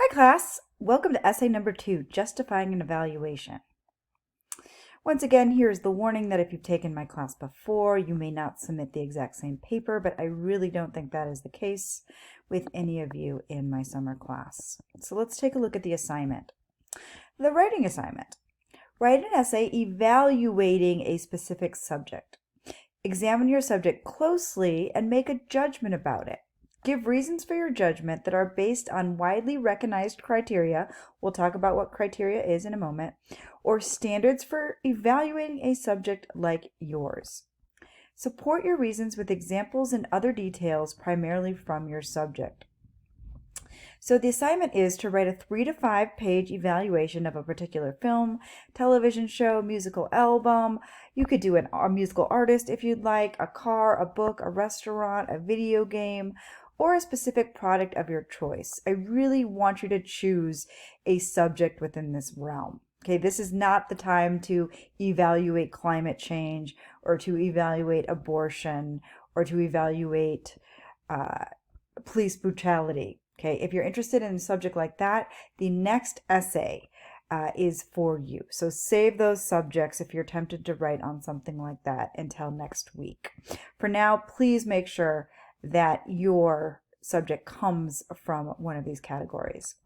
Hi class, welcome to essay number 2, Justifying an Evaluation. Once again, here's the warning that if you've taken my class before, you may not submit the exact same paper, but I really don't think that is the case with any of you in my summer class. So let's take a look at the assignment. The writing assignment. Write an essay evaluating a specific subject. Examine your subject closely and make a judgment about it. Give reasons for your judgment that are based on widely recognized criteria. We'll talk about what criteria is in a moment, or standards for evaluating a subject like yours. Support your reasons with examples and other details primarily from your subject. So the assignment is to write a 3 to 5 page evaluation of a particular film, television show, musical album. You could do a musical artist if you'd like, a car, a book, a restaurant, a video game, or a specific product of your choice. I really want you to choose a subject within this realm. Okay, this is not the time to evaluate climate change or to evaluate abortion or to evaluate police brutality. Okay, if you're interested in a subject like that, the next essay is for you. So save those subjects if you're tempted to write on something like that until next week. For now, please make sure that your subject comes from one of these categories.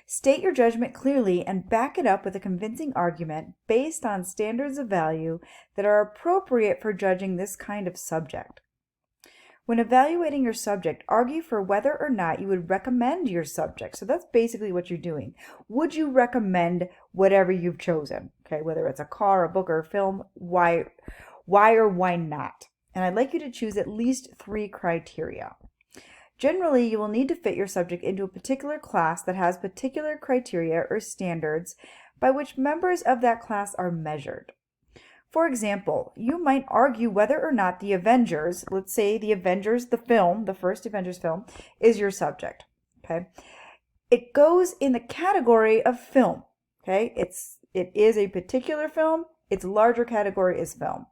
State your judgment clearly and back it up with a convincing argument based on standards of value that are appropriate for judging this kind of subject. When evaluating your subject, argue for whether or not you would recommend your subject. So that's basically what you're doing. Would you recommend whatever you've chosen? Okay, whether it's a car, a book, or a film, why or why not? And I'd like you to choose at least 3 criteria. Generally, you will need to fit your subject into a particular class that has particular criteria or standards by which members of that class are measured. For example, you might argue whether or not the Avengers, let's say the Avengers, the film, the first Avengers film, is your subject. Okay, it goes in the category of film. Okay, it is a particular film. Its larger category is film.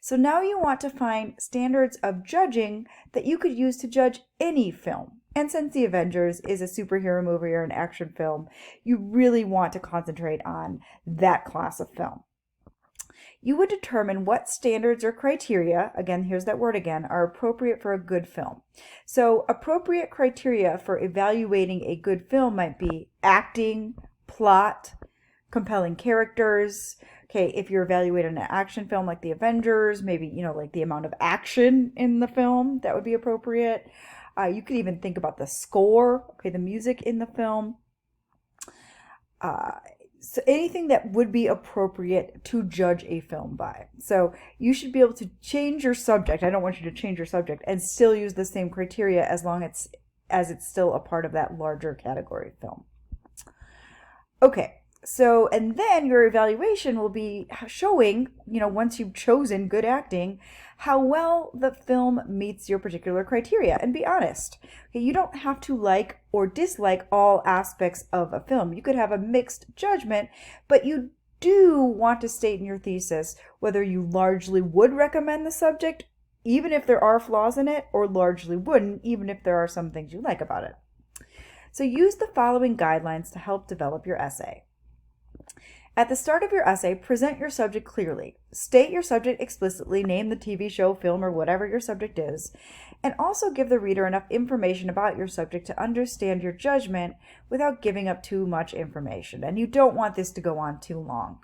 So now you want to find standards of judging that you could use to judge any film. And since the Avengers is a superhero movie or an action film, you really want to concentrate on that class of film. You would determine what standards or criteria, again, here's that word again, are appropriate for a good film. So appropriate criteria for evaluating a good film might be acting, plot, compelling characters. Okay, if you're evaluating an action film like the Avengers, maybe, like the amount of action in the film, that would be appropriate. You could even think about the score, okay, the music in the film. So anything that would be appropriate to judge a film by. So you should be able to change your subject. I don't want you to change your subject and still use the same criteria as long as it's still a part of that larger category film. Okay. So, and then your evaluation will be showing, once you've chosen good acting, how well the film meets your particular criteria. And be honest. Okay, you don't have to like or dislike all aspects of a film. You could have a mixed judgment, but you do want to state in your thesis whether you largely would recommend the subject, even if there are flaws in it, or largely wouldn't, even if there are some things you like about it. So use the following guidelines to help develop your essay. At the start of your essay, present your subject clearly. State your subject explicitly, name the TV show, film, or whatever your subject is, and also give the reader enough information about your subject to understand your judgment without giving up too much information. And you don't want this to go on too long.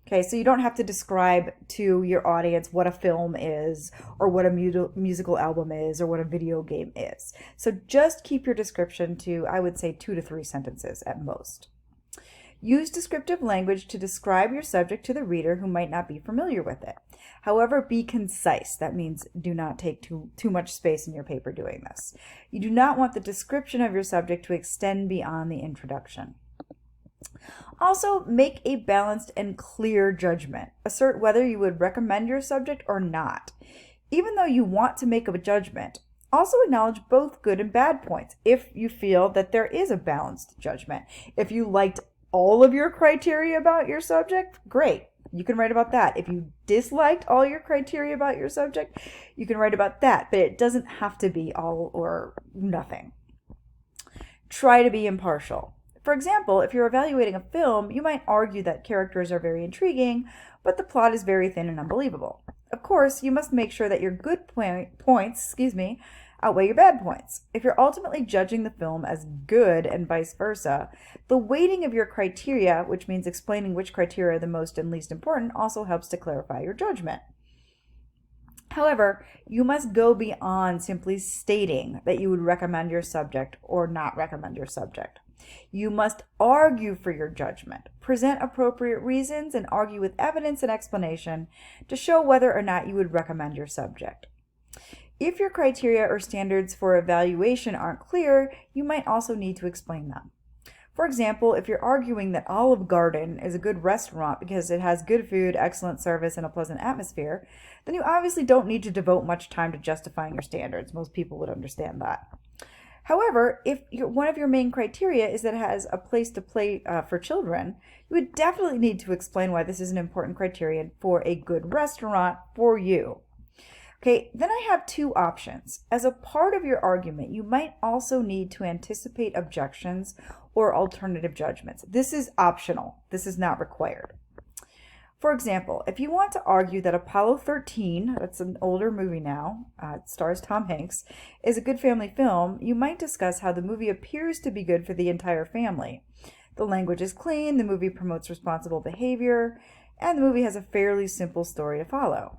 Okay, so you don't have to describe to your audience what a film is, or what a musical album is, or what a video game is. So just keep your description to, I would say, 2 to 3 sentences at most. Use descriptive language to describe your subject to the reader who might not be familiar with it. However, be concise. That means do not take too much space in your paper doing this. You do not want the description of your subject to extend beyond the introduction. Also, make a balanced and clear judgment. Assert whether you would recommend your subject or not. Even though you want to make a judgment, also acknowledge both good and bad points if you feel that there is a balanced judgment. If you liked all of your criteria about your subject, great. You can write about that. If you disliked all your criteria about your subject, you can write about that. But it doesn't have to be all or nothing. try to be impartial. For example, if you're evaluating a film, you might argue that characters are very intriguing, but the plot is very thin and unbelievable. Of course, you must make sure that your good points outweigh your bad points. If you're ultimately judging the film as good and vice versa, the weighting of your criteria, which means explaining which criteria are the most and least important, also helps to clarify your judgment. However, you must go beyond simply stating that you would recommend your subject or not recommend your subject. You must argue for your judgment, present appropriate reasons, and argue with evidence and explanation to show whether or not you would recommend your subject. If your criteria or standards for evaluation aren't clear, you might also need to explain them. For example, if you're arguing that Olive Garden is a good restaurant because it has good food, excellent service, and a pleasant atmosphere, then you obviously don't need to devote much time to justifying your standards. Most people would understand that. However, if one of your main criteria is that it has a place to play for children, you would definitely need to explain why this is an important criterion for a good restaurant for you. Okay, then I have two options. As a part of your argument, you might also need to anticipate objections or alternative judgments. This is optional. This is not required. For example, if you want to argue that Apollo 13, that's an older movie now, it stars Tom Hanks, is a good family film, you might discuss how the movie appears to be good for the entire family. The language is clean, the movie promotes responsible behavior, and the movie has a fairly simple story to follow.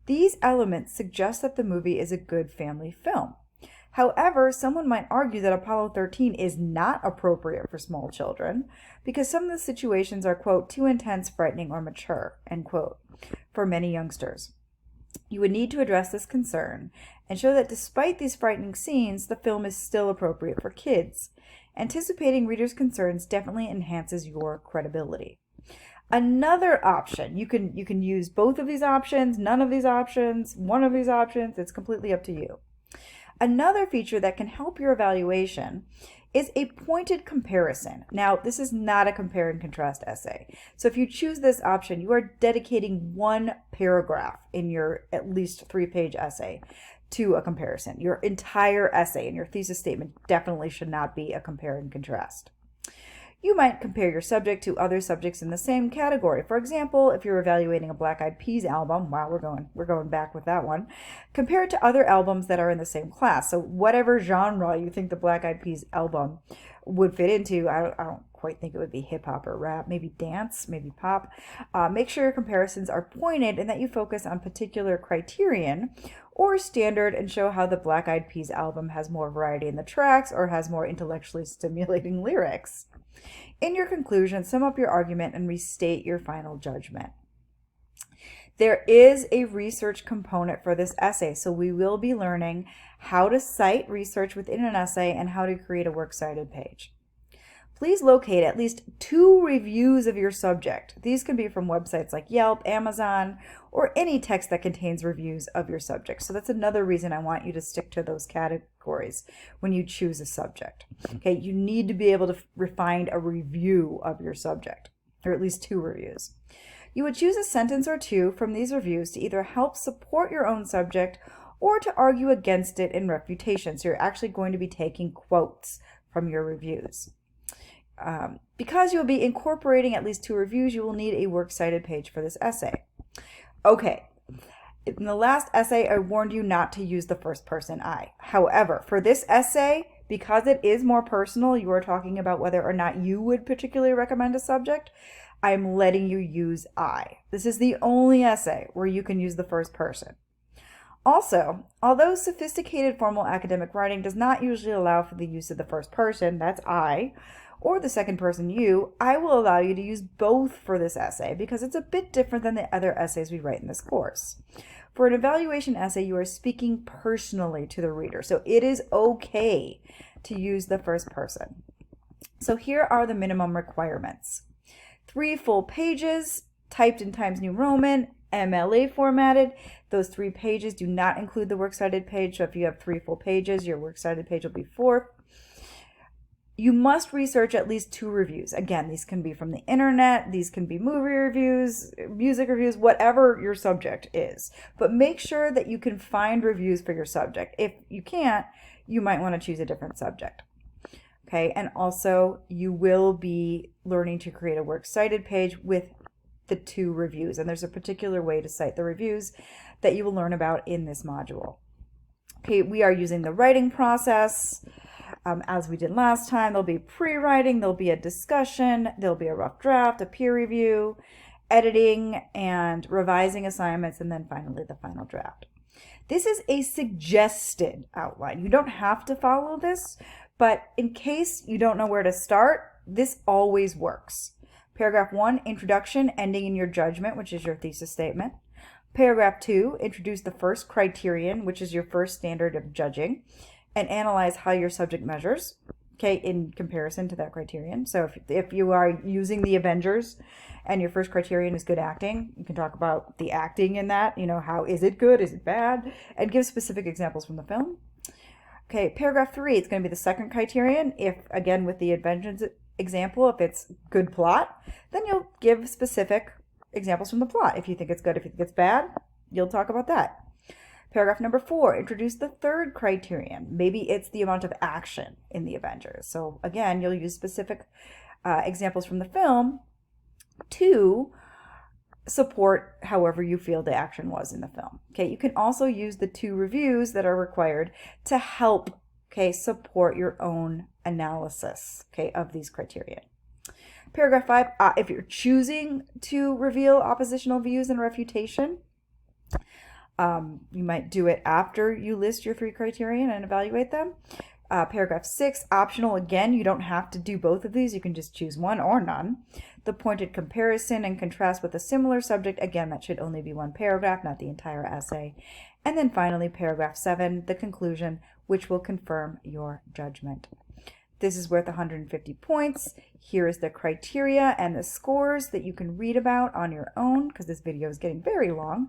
These elements suggest that the movie is a good family film. However, someone might argue that Apollo 13 is not appropriate for small children because some of the situations are, quote, too intense, frightening, or mature, end quote, for many youngsters. You would need to address this concern and show that despite these frightening scenes, the film is still appropriate for kids. Anticipating readers' concerns definitely enhances your credibility. Another option, you can use both of these options, none of these options, one of these options, it's completely up to you. Another feature that can help your evaluation is a pointed comparison. Now, this is not a compare and contrast essay. So if you choose this option, you are dedicating one paragraph in your at least 3-page essay to a comparison. Your entire essay and your thesis statement definitely should not be a compare and contrast. You might compare your subject to other subjects in the same category. For example, if you're evaluating a Black Eyed Peas album, wow, we're going back with that one, compare it to other albums that are in the same class. So whatever genre you think the Black Eyed Peas album would fit into, I don't quite think it would be hip hop or rap, maybe dance, maybe pop. Make sure your comparisons are pointed and that you focus on particular criterion or standard and show how the Black Eyed Peas album has more variety in the tracks or has more intellectually stimulating lyrics. In your conclusion, sum up your argument and restate your final judgment. There is a research component for this essay, so we will be learning how to cite research within an essay and how to create a works cited page. Please locate at least 2 reviews of your subject. These can be from websites like Yelp, Amazon, or any text that contains reviews of your subject. So that's another reason I want you to stick to those categories when you choose a subject. Okay, you need to be able to find a review of your subject, or at least 2 reviews. You would choose a sentence or 2 from these reviews to either help support your own subject or to argue against it in refutation. So you're actually going to be taking quotes from your reviews. Because you'll be incorporating at least 2 reviews, you will need a works cited page for this essay. Okay, in the last essay, I warned you not to use the first person I. However, for this essay, because it is more personal, you are talking about whether or not you would particularly recommend a subject, I'm letting you use I. This is the only essay where you can use the first person. Also, although sophisticated formal academic writing does not usually allow for the use of the first person, that's I, or the second person you, I will allow you to use both for this essay because it's a bit different than the other essays we write in this course. For an evaluation essay, you are speaking personally to the reader, so it is okay to use the first person. So here are the minimum requirements. 3 full pages, typed in Times New Roman, MLA formatted. Those 3 pages do not include the works cited page, so if you have 3 full pages, your works cited page will be 4. You must research at least 2 reviews. Again, these can be from the internet, these can be movie reviews, music reviews, whatever your subject is. But make sure that you can find reviews for your subject. If you can't, you might want to choose a different subject. Okay, and also you will be learning to create a works cited page with the 2 reviews, and there's a particular way to cite the reviews that you will learn about in this module. Okay, we are using the writing process as we did last time. There'll be pre-writing, there'll be a discussion, there'll be a rough draft, a peer review, editing and revising assignments, and then finally the final draft. This is a suggested outline. You don't have to follow this, but in case you don't know where to start, this always works. Paragraph 1, introduction, ending in your judgment, which is your thesis statement. Paragraph 2, introduce the first criterion, which is your first standard of judging, and analyze how your subject measures, okay, in comparison to that criterion. So if you are using the Avengers and your first criterion is good acting, you can talk about the acting in that, how is it good, is it bad, and give specific examples from the film. Okay, paragraph 3, it's going to be the second criterion. If, again, with the Avengers example, if it's good plot, then you'll give specific examples from the plot. If you think it's good, if you think it's bad, you'll talk about that. Paragraph number 4, introduce the third criterion. Maybe it's the amount of action in the Avengers. So again, you'll use specific examples from the film to support however you feel the action was in the film. Okay, you can also use the 2 reviews that are required to help, support your own analysis, of these criteria. Paragraph 5, if you're choosing to reveal oppositional views and refutation, you might do it after you list your 3 criterion and evaluate them. Paragraph 6, optional. Again, you don't have to do both of these. You can just choose one or none. The pointed comparison and contrast with a similar subject. Again, that should only be 1 paragraph, not the entire essay. And then finally, paragraph 7, the conclusion, which will confirm your judgment. This is worth 150 points. Here is the criteria and the scores that you can read about on your own, because this video is getting very long.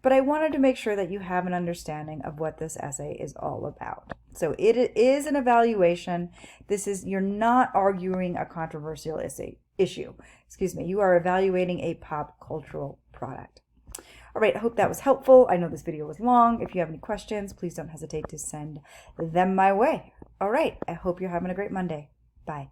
But I wanted to make sure that you have an understanding of what this essay is all about. So it is an evaluation. You're not arguing a controversial issue. You are evaluating a pop cultural product. All right, I hope that was helpful. I know this video was long. If you have any questions, please don't hesitate to send them my way. All right, I hope you're having a great Monday. Bye.